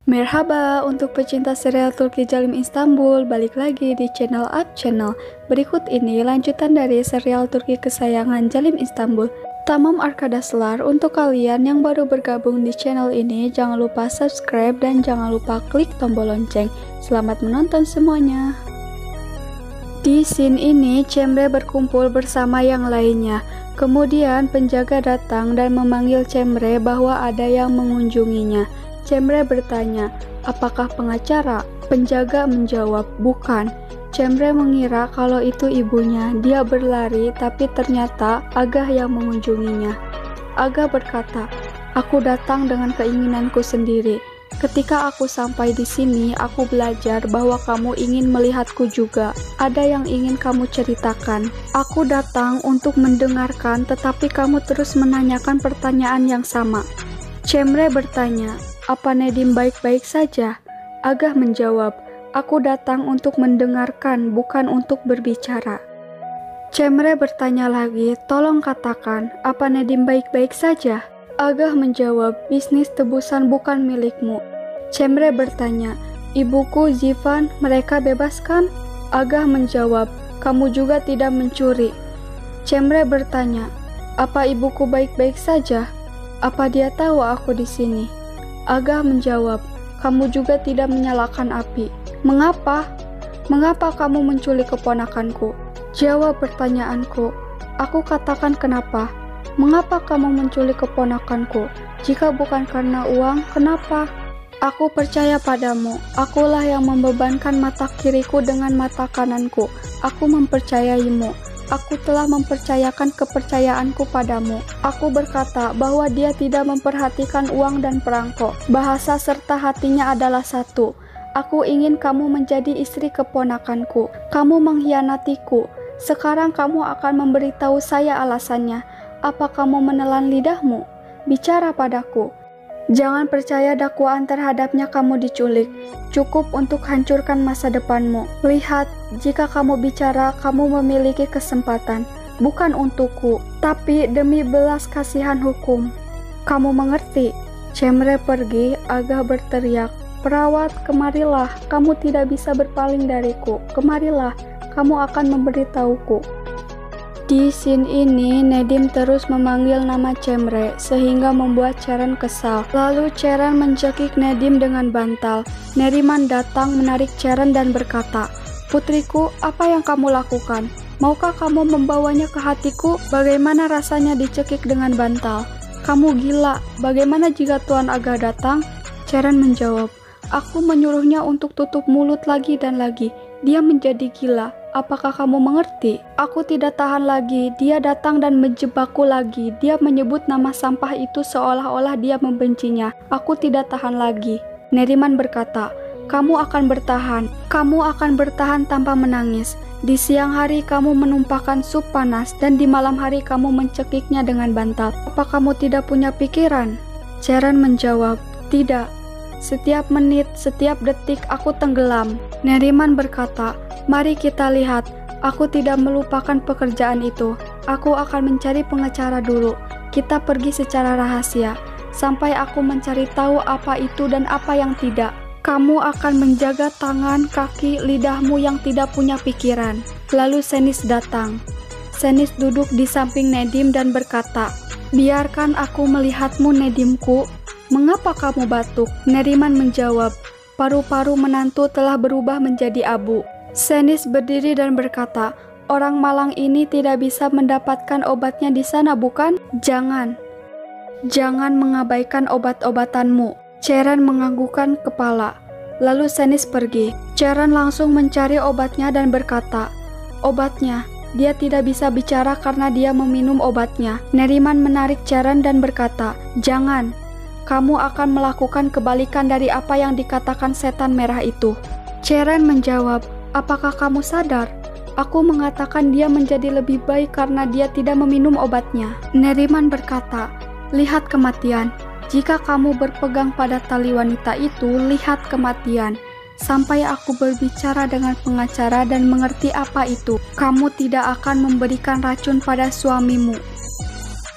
Merhaba untuk pecinta serial Turki Jalim Istanbul, balik lagi di channel Up Channel. Berikut ini lanjutan dari serial Turki kesayangan Jalim Istanbul, Tamam Arkadaşlar. Untuk kalian yang baru bergabung di channel ini, jangan lupa subscribe dan jangan lupa klik tombol lonceng. Selamat menonton semuanya. Di scene ini, Cemre berkumpul bersama yang lainnya. Kemudian penjaga datang dan memanggil Cemre bahwa ada yang mengunjunginya. Cemre bertanya, apakah pengacara? Penjaga menjawab, bukan. Cemre mengira kalau itu ibunya. Dia berlari, tapi ternyata Agah yang mengunjunginya. Agah berkata, aku datang dengan keinginanku sendiri. Ketika aku sampai di sini, aku belajar bahwa kamu ingin melihatku juga. Ada yang ingin kamu ceritakan. Aku datang untuk mendengarkan, tetapi kamu terus menanyakan pertanyaan yang sama. Cemre bertanya, apa Nedim baik-baik saja? Agah menjawab, aku datang untuk mendengarkan, bukan untuk berbicara. Cemre bertanya lagi, tolong katakan, apa Nedim baik-baik saja? Agah menjawab, bisnis tebusan bukan milikmu. Cemre bertanya, ibuku, Zivan, mereka bebas kan? Agah menjawab, kamu juga tidak mencuri. Cemre bertanya, apa ibuku baik-baik saja? Apa dia tahu aku di sini? Agah menjawab, kamu juga tidak menyalakan api. Mengapa? Mengapa kamu menculik keponakanku? Jawab pertanyaanku. Aku katakan kenapa. Mengapa kamu menculik keponakanku? Jika bukan karena uang, kenapa? Aku percaya padamu. Akulah yang membebankan mata kiriku dengan mata kananku. Aku mempercayaimu. Aku telah mempercayakan kepercayaanku padamu. Aku berkata bahwa dia tidak memperhatikan uang dan perangko. Bahasa serta hatinya adalah satu. Aku ingin kamu menjadi istri keponakanku. Kamu mengkhianatiku. Sekarang kamu akan memberitahu saya alasannya. Apa kamu menelan lidahmu? Bicara padaku. Jangan percaya dakwaan terhadapnya kamu diculik. Cukup untuk hancurkan masa depanmu. Lihat, jika kamu bicara, kamu memiliki kesempatan. Bukan untukku, tapi demi belas kasihan hukum. Kamu mengerti? Cemre pergi, Agah berteriak, perawat, kemarilah. Kamu tidak bisa berpaling dariku. Kemarilah, kamu akan memberitahuku. Di scene ini, Nedim terus memanggil nama Cemre, sehingga membuat Ceren kesal. Lalu Ceren mencekik Nedim dengan bantal. Neriman datang menarik Ceren dan berkata, putriku, apa yang kamu lakukan? Maukah kamu membawanya ke hatiku? Bagaimana rasanya dicekik dengan bantal? Kamu gila, bagaimana jika Tuan Agah datang? Ceren menjawab, aku menyuruhnya untuk tutup mulut lagi dan lagi. Dia menjadi gila. Apakah kamu mengerti? Aku tidak tahan lagi. Dia datang dan menjebakku lagi. Dia menyebut nama sampah itu seolah-olah dia membencinya. Aku tidak tahan lagi. Neriman berkata, kamu akan bertahan. Kamu akan bertahan tanpa menangis. Di siang hari kamu menumpahkan sup panas dan di malam hari kamu mencekiknya dengan bantal. Apa kamu tidak punya pikiran? Ceren menjawab, tidak. Setiap menit, setiap detik aku tenggelam. Neriman berkata, mari kita lihat. Aku tidak melupakan pekerjaan itu. Aku akan mencari pengacara dulu. Kita pergi secara rahasia. Sampai aku mencari tahu apa itu dan apa yang tidak. Kamu akan menjaga tangan, kaki, lidahmu yang tidak punya pikiran. Lalu Senis datang. Senis duduk di samping Nedim dan berkata, biarkan aku melihatmu, Nedimku. Mengapa kamu batuk? Neriman menjawab, paru-paru menantu telah berubah menjadi abu. Senis berdiri dan berkata, orang Malang ini tidak bisa mendapatkan obatnya di sana, bukan? Jangan mengabaikan obat-obatanmu. Ceren menganggukkan kepala. Lalu Senis pergi. Ceren langsung mencari obatnya dan berkata, obatnya. Dia tidak bisa bicara karena dia meminum obatnya. Neriman menarik Ceren dan berkata, jangan. Kamu akan melakukan kebalikan dari apa yang dikatakan setan merah itu. Ceren menjawab, apakah kamu sadar? Aku mengatakan dia menjadi lebih baik karena dia tidak meminum obatnya. Neriman berkata, lihat kematian. Jika kamu berpegang pada tali wanita itu, lihat kematian. Sampai aku berbicara dengan pengacara dan mengerti apa itu. Kamu tidak akan memberikan racun pada suamimu.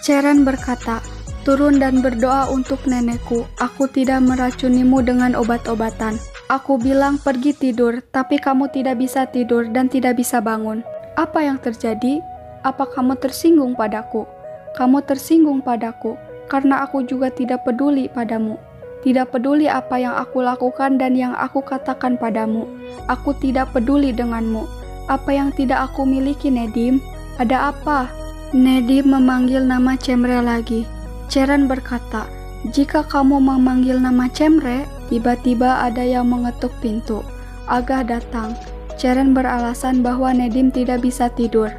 Ceren berkata, turun dan berdoa untuk nenekku. Aku tidak meracunimu dengan obat-obatan. Aku bilang pergi tidur, tapi kamu tidak bisa tidur dan tidak bisa bangun. Apa yang terjadi? Apa kamu tersinggung padaku? Kamu tersinggung padaku, karena aku juga tidak peduli padamu. Tidak peduli apa yang aku lakukan dan yang aku katakan padamu. Aku tidak peduli denganmu. Apa yang tidak aku miliki, Nedim? Ada apa? Nedim memanggil nama Cemre lagi. Ceren berkata, jika kamu memanggil nama Cemre, tiba-tiba ada yang mengetuk pintu. Agah datang. Ceren beralasan bahwa Nedim tidak bisa tidur.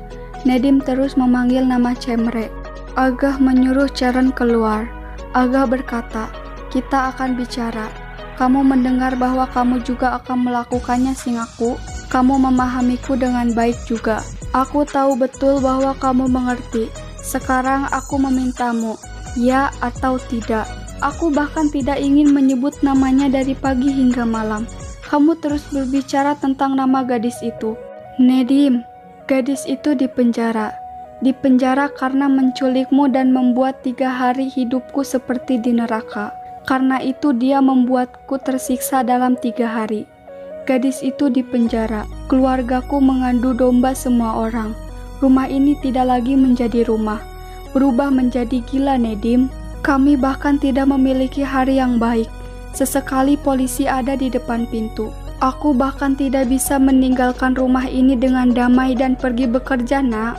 Nedim terus memanggil nama Cemre. Agah menyuruh Ceren keluar. Agah berkata, kita akan bicara. Kamu mendengar bahwa kamu juga akan melakukannya, Singaku. Kamu memahamiku dengan baik juga. Aku tahu betul bahwa kamu mengerti. Sekarang aku memintamu, ya atau tidak. Aku bahkan tidak ingin menyebut namanya dari pagi hingga malam. Kamu terus berbicara tentang nama gadis itu. Nedim, gadis itu dipenjara. Dipenjara karena menculikmu dan membuat 3 hari hidupku seperti di neraka. Karena itu dia membuatku tersiksa dalam 3 hari. Gadis itu dipenjara. Keluargaku mengadu domba semua orang. Rumah ini tidak lagi menjadi rumah. Berubah menjadi gila, Nedim. Kami bahkan tidak memiliki hari yang baik. Sesekali polisi ada di depan pintu. Aku bahkan tidak bisa meninggalkan rumah ini dengan damai dan pergi bekerja, nak.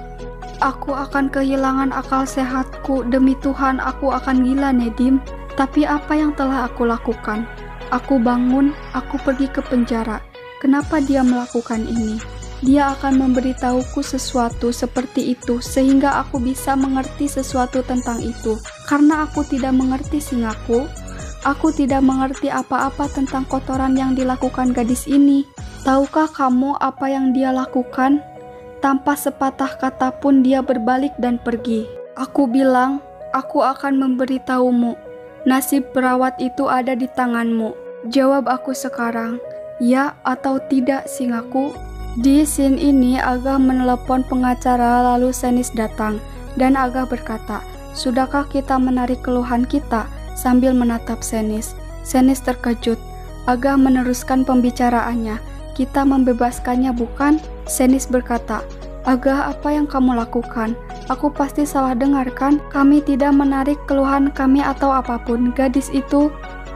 Aku akan kehilangan akal sehatku. Demi Tuhan, aku akan gila, Nedim. Tapi apa yang telah aku lakukan? Aku bangun, aku pergi ke penjara. Kenapa dia melakukan ini? Dia akan memberitahuku sesuatu seperti itu sehingga aku bisa mengerti sesuatu tentang itu. Karena aku tidak mengerti, Singaku. Aku tidak mengerti apa-apa tentang kotoran yang dilakukan gadis ini. Tahukah kamu apa yang dia lakukan? Tanpa sepatah kata pun dia berbalik dan pergi. Aku bilang, aku akan memberitahumu. Nasib perawat itu ada di tanganmu. Jawab aku sekarang, ya atau tidak, Singaku. Di scene ini Agah menelepon pengacara lalu Senis datang dan Agah berkata, sudahkah kita menarik keluhan kita? Sambil menatap Senis. Senis terkejut. Agah meneruskan pembicaraannya. Kita membebaskannya, bukan? Senis berkata, Agah, apa yang kamu lakukan? Aku pasti salah dengar, kan? Kami tidak menarik keluhan kami atau apapun. Gadis itu,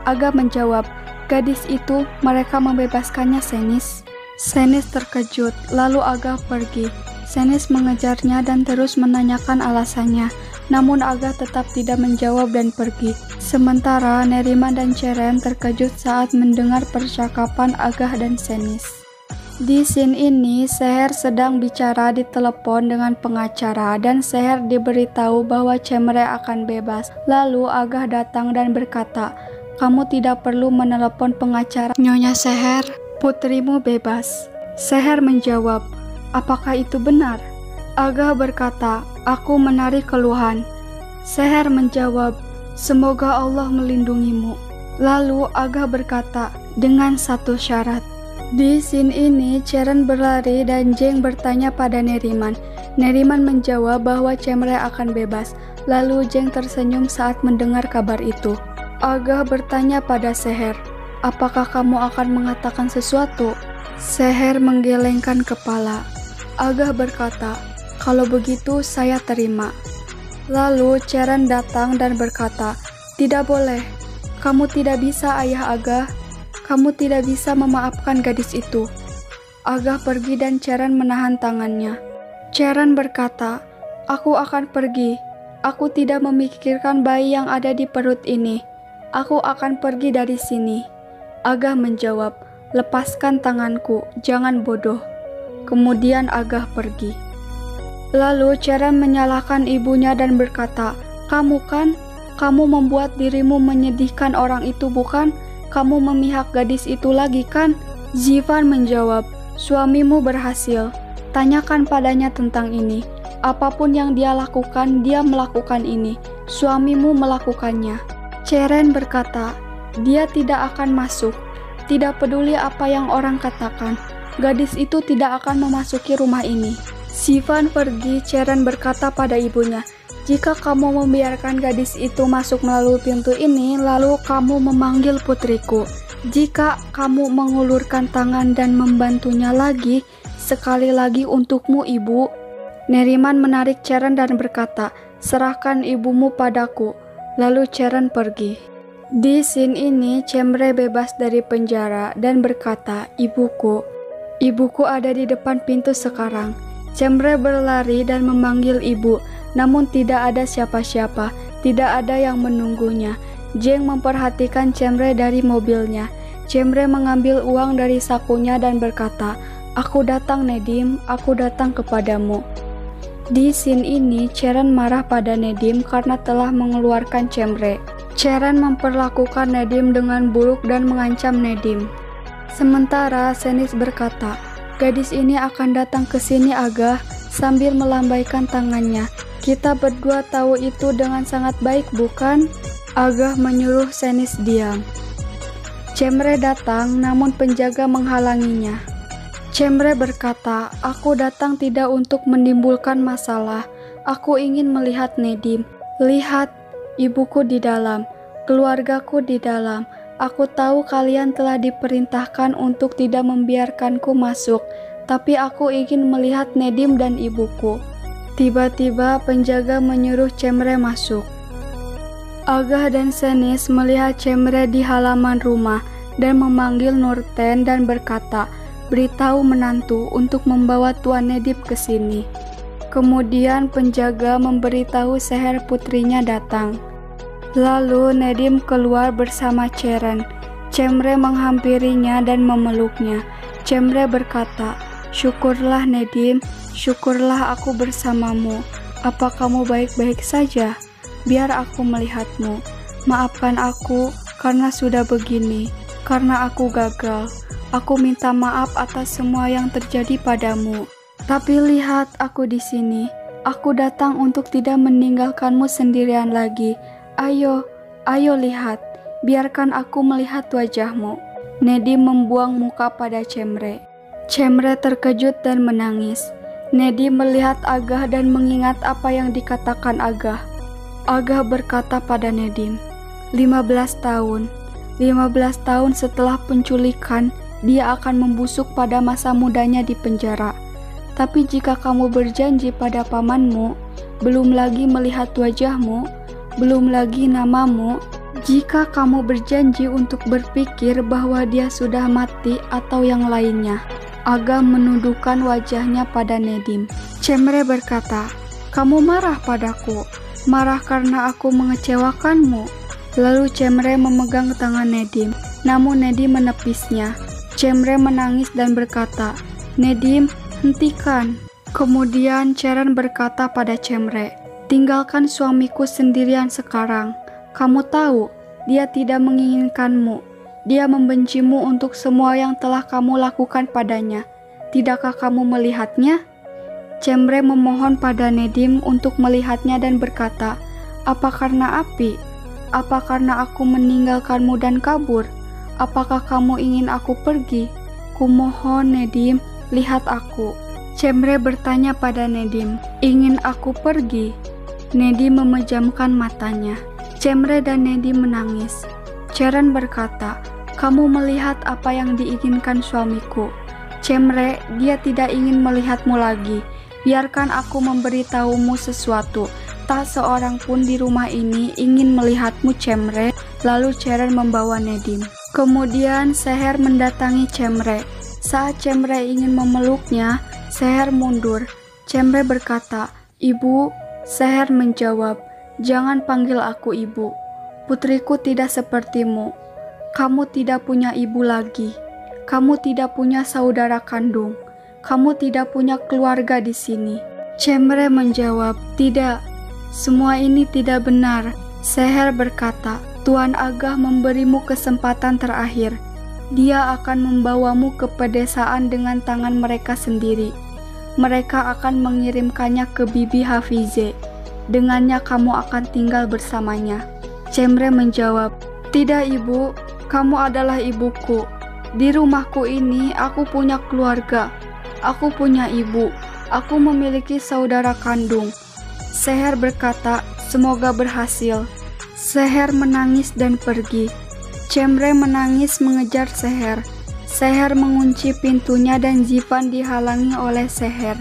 Agah menjawab, gadis itu, mereka membebaskannya, Senis. Senis terkejut, lalu Agah pergi. Senis mengejarnya dan terus menanyakan alasannya. Namun Agah tetap tidak menjawab dan pergi. Sementara Neriman dan Ceren terkejut saat mendengar percakapan Agah dan Senis. Di scene ini, Seher sedang bicara di telepon dengan pengacara dan Seher diberitahu bahwa Cemre akan bebas. Lalu Agah datang dan berkata, kamu tidak perlu menelepon pengacara, Nyonya Seher, putrimu bebas. Seher menjawab, apakah itu benar? Agah berkata, aku menarik keluhan. Seher menjawab, semoga Allah melindungimu. Lalu Agah berkata, dengan satu syarat. Di scene ini, Ceren berlari dan Jeng bertanya pada Neriman. Neriman menjawab bahwa Cemre akan bebas. Lalu Jeng tersenyum saat mendengar kabar itu. Agah bertanya pada Seher, apakah kamu akan mengatakan sesuatu? Seher menggelengkan kepala. Agah berkata, kalau begitu saya terima. Lalu Ceren datang dan berkata, tidak boleh. Kamu tidak bisa, Ayah Agah. Kamu tidak bisa memaafkan gadis itu. Agah pergi dan Ceren menahan tangannya. Ceren berkata, aku akan pergi. Aku tidak memikirkan bayi yang ada di perut ini. Aku akan pergi dari sini. Agah menjawab, lepaskan tanganku, jangan bodoh. Kemudian Agah pergi. Lalu Ceren menyalahkan ibunya dan berkata, kamu kan? Kamu membuat dirimu menyedihkan orang itu, bukan? Kamu memihak gadis itu lagi, kan? Zivan menjawab, suamimu berhasil. Tanyakan padanya tentang ini. Apapun yang dia lakukan, dia melakukan ini. Suamimu melakukannya. Ceren berkata, dia tidak akan masuk. Tidak peduli apa yang orang katakan. Gadis itu tidak akan memasuki rumah ini. Zivan pergi, Ceren berkata pada ibunya, Jika kamu membiarkan gadis itu masuk melalui pintu ini, lalu kamu memanggil putriku. Jika kamu mengulurkan tangan dan membantunya lagi, sekali lagi untukmu, ibu. Neriman menarik Charon dan berkata, serahkan ibumu padaku. Lalu Charon pergi. Di scene ini, Cemre bebas dari penjara dan berkata, ibuku ada di depan pintu sekarang. Cemre berlari dan memanggil ibu. Namun tidak ada siapa-siapa, tidak ada yang menunggunya. Jeng memperhatikan Cemre dari mobilnya. Cemre mengambil uang dari sakunya dan berkata, aku datang Nedim, aku datang kepadamu. Di scene ini, Charon marah pada Nedim karena telah mengeluarkan Cemre. Charon memperlakukan Nedim dengan buruk dan mengancam Nedim. Sementara Senis berkata, gadis ini akan datang ke sini Agah, sambil melambaikan tangannya. Kita berdua tahu itu dengan sangat baik, bukan? Agah menyuruh Senis diam. Cemre datang, namun penjaga menghalanginya. Cemre berkata, aku datang tidak untuk menimbulkan masalah. Aku ingin melihat Nedim. Lihat, ibuku di dalam, keluargaku di dalam. Aku tahu kalian telah diperintahkan untuk tidak membiarkanku masuk, tapi aku ingin melihat Nedim dan ibuku. Tiba-tiba penjaga menyuruh Cemre masuk. Agah dan Senis melihat Cemre di halaman rumah dan memanggil Nurten dan berkata, beritahu menantu untuk membawa Tuan Nedim ke sini. Kemudian penjaga memberitahu Seher putrinya datang. Lalu Nedim keluar bersama Charon. Cemre menghampirinya dan memeluknya. Cemre berkata, syukurlah Nedim, syukurlah aku bersamamu. Apa kamu baik-baik saja? Biar aku melihatmu. Maafkan aku karena sudah begini, karena aku gagal. Aku minta maaf atas semua yang terjadi padamu. Tapi lihat aku di sini. Aku datang untuk tidak meninggalkanmu sendirian lagi. Ayo lihat. Biarkan aku melihat wajahmu. Nedim membuang muka pada Cemre. Cemre terkejut dan menangis. Nedim melihat Agah dan mengingat apa yang dikatakan Agah. Agah berkata pada Nedim, 15 tahun setelah penculikan, dia akan membusuk pada masa mudanya di penjara. Tapi jika kamu berjanji pada pamanmu, belum lagi melihat wajahmu, belum lagi namamu, jika kamu berjanji untuk berpikir bahwa dia sudah mati atau yang lainnya. Agah menundukkan wajahnya pada Nedim. Cemre berkata, kamu marah padaku, marah karena aku mengecewakanmu. Lalu Cemre memegang tangan Nedim, namun Nedim menepisnya. Cemre menangis dan berkata, Nedim, hentikan. Kemudian Charon berkata pada Cemre, tinggalkan suamiku sendirian sekarang. Kamu tahu, dia tidak menginginkanmu. Dia membencimu untuk semua yang telah kamu lakukan padanya. Tidakkah kamu melihatnya? Cemre memohon pada Nedim untuk melihatnya dan berkata, apa karena api? Apa karena aku meninggalkanmu dan kabur? Apakah kamu ingin aku pergi? Kumohon Nedim, lihat aku. Cemre bertanya pada Nedim, ingin aku pergi? Nedim memejamkan matanya. Cemre dan Nedim menangis. Charon berkata, kamu melihat apa yang diinginkan suamiku. Cemre, dia tidak ingin melihatmu lagi. Biarkan aku memberitahumu sesuatu. Tak seorang pun di rumah ini ingin melihatmu, Cemre. Lalu Charon membawa Nedim. Kemudian Seher mendatangi Cemre. Saat Cemre ingin memeluknya, Seher mundur. Cemre berkata, ibu. Seher menjawab, jangan panggil aku ibu. Putriku tidak sepertimu. Kamu tidak punya ibu lagi. Kamu tidak punya saudara kandung. Kamu tidak punya keluarga di sini. Cemre menjawab, tidak. Semua ini tidak benar. Seher berkata, Tuan Agah memberimu kesempatan terakhir. Dia akan membawamu ke pedesaan dengan tangan mereka sendiri. Mereka akan mengirimkannya ke Bibi Hafize. Dengannya kamu akan tinggal bersamanya. Cemre menjawab, tidak ibu, kamu adalah ibuku. Di rumahku ini aku punya keluarga. Aku punya ibu. Aku memiliki saudara kandung. Seher berkata, "Semoga berhasil." Seher menangis dan pergi. Cemre menangis mengejar Seher. Seher mengunci pintunya dan Zivan dihalangi oleh Seher.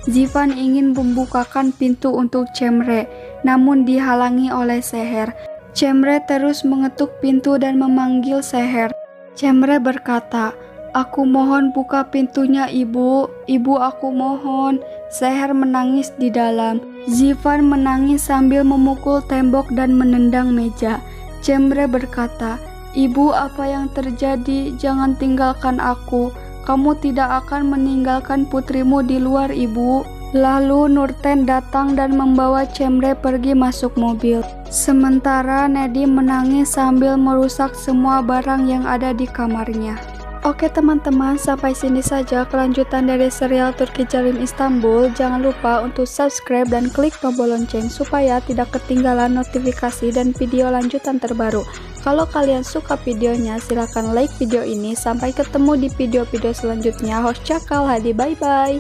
Zivan ingin membukakan pintu untuk Cemre, namun dihalangi oleh Seher. Cemre terus mengetuk pintu dan memanggil Seher. Cemre berkata, "Aku mohon buka pintunya, Ibu. Ibu, aku mohon." Seher menangis di dalam. Zivan menangis sambil memukul tembok dan menendang meja. Cemre berkata, "Ibu, apa yang terjadi? Jangan tinggalkan aku. Kamu tidak akan meninggalkan putrimu di luar, Ibu." Lalu Nurten datang dan membawa Cemre pergi masuk mobil. Sementara Nedim menangis sambil merusak semua barang yang ada di kamarnya. Oke teman-teman, sampai sini saja kelanjutan dari serial Turki Jalim Istanbul. Jangan lupa untuk subscribe dan klik tombol lonceng supaya tidak ketinggalan notifikasi dan video lanjutan terbaru. Kalau kalian suka videonya, silahkan like video ini. Sampai ketemu di video-video selanjutnya. Host Cakal Hadi, bye-bye.